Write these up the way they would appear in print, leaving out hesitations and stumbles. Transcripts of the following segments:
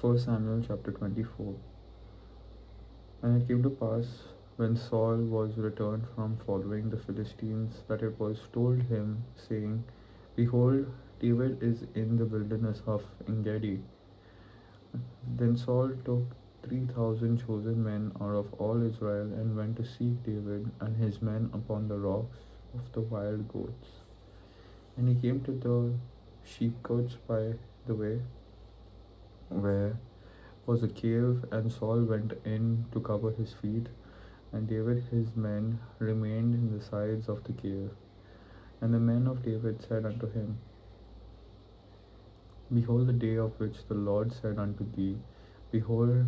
1 Samuel chapter 24. And it came to pass, when Saul was returned from following the Philistines, that it was told him, saying, Behold, David is in the wilderness of Engedi. Then Saul took 3,000 chosen men out of all Israel and went to seek David and his men upon the rocks of the wild goats. And he came to the sheepcotes by the way, where was a cave, and Saul went in to cover his feet, and David his men remained in the sides of the cave. And the men of David said unto him, Behold, the day of which the Lord said unto thee, Behold,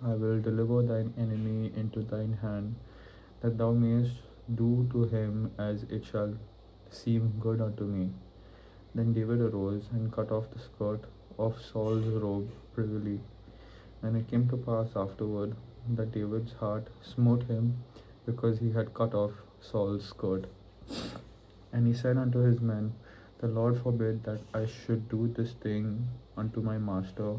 I will deliver thine enemy into thine hand, that thou mayest do to him as it shall seem good unto me. Then David arose and cut off the skirt of Saul's robe privily. And it came to pass afterward that David's heart smote him, because he had cut off Saul's skirt. And he said unto his men, The Lord forbid that I should do this thing unto my master,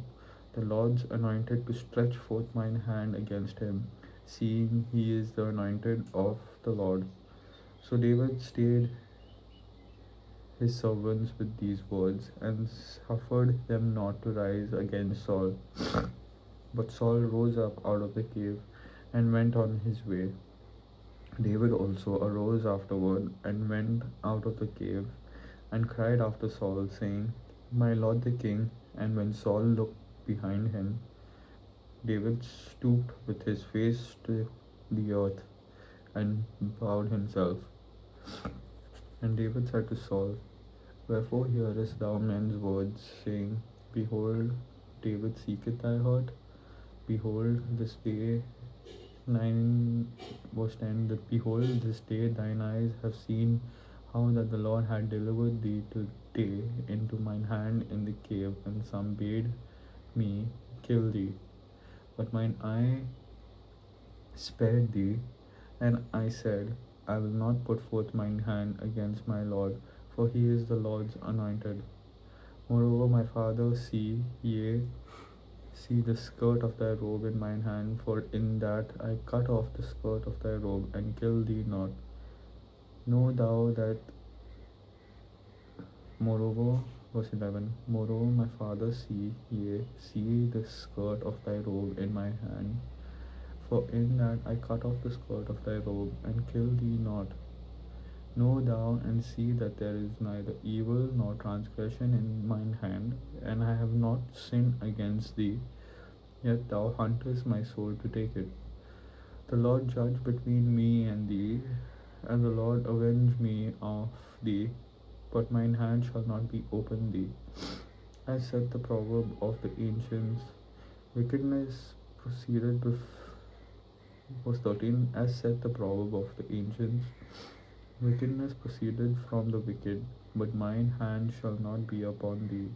the Lord's anointed, to stretch forth mine hand against him, seeing he is the anointed of the Lord. So David stayed his servants with these words, and suffered them not to rise against Saul. But Saul rose up out of the cave and went on his way. David also arose afterward and went out of the cave and cried after Saul, saying, My lord the king. And when Saul looked behind him, David stooped with his face to the earth and bowed himself. And David said to Saul, Wherefore hearest thou men's words, saying, Behold, David seeketh thy heart? Behold, this day 9 verse 10, that behold, this day thine eyes have seen how that the Lord had delivered thee today into mine hand in the cave, and some bade me kill thee. But mine eye spared thee, and I said, I will not put forth mine hand against my Lord, for he is the Lord's anointed. Moreover, my father, see the skirt of thy robe in mine hand, for in that I cut off the skirt of thy robe and killed thee not. Know thou that, moreover, verse 11, Moreover, my father, see the skirt of thy robe in my hand, for in that I cut off the skirt of thy robe and killed thee not. Know thou and see that there is neither evil nor transgression in mine hand, and I have not sinned against thee, yet thou huntest my soul to take it. The Lord judge between me and thee, and the Lord avenge me of thee, but mine hand shall not be open thee. As said the proverb of the ancients, wickedness proceeded verse 13, as said the proverb of the ancients, wickedness proceeded from the wicked, but mine hand shall not be upon thee.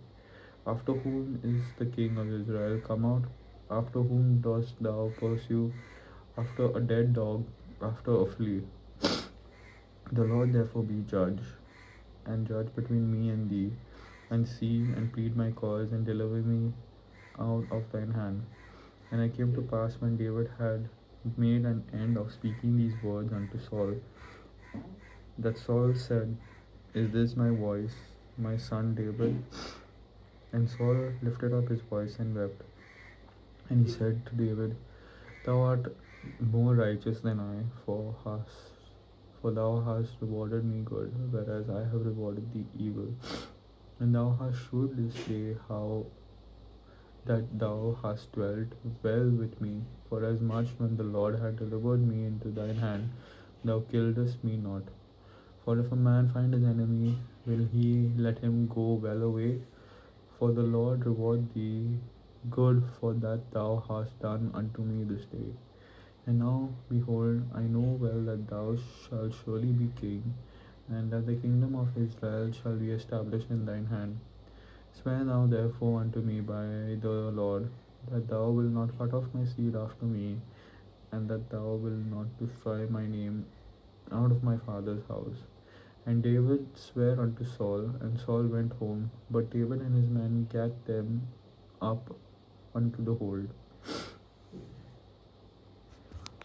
After whom is the king of Israel come out? After whom dost thou pursue? After a dead dog, after a flea. The Lord therefore be judge, and judge between me and thee, and see and plead my cause, and deliver me out of thine hand. And it came to pass, when David had made an end of speaking these words unto Saul, that Saul said, Is this my voice, my son David? And Saul lifted up his voice and wept. And he said to David, Thou art more righteous than I, for thou hast rewarded me good, whereas I have rewarded thee evil. And thou hast shewed this day how that thou hast dwelt well with me, forasmuch when the Lord had delivered me into thine hand, thou killedst me not. For if a man find his enemy, will he let him go well away? For the Lord reward thee good for that thou hast done unto me this day. And now, behold, I know well that thou shalt surely be king, and that the kingdom of Israel shall be established in thine hand. Swear thou therefore unto me by the Lord, that thou wilt not cut off my seed after me, and that thou wilt not destroy my name out of my father's house. And David sware unto Saul, and Saul went home, but David and his men gat them up unto the hold.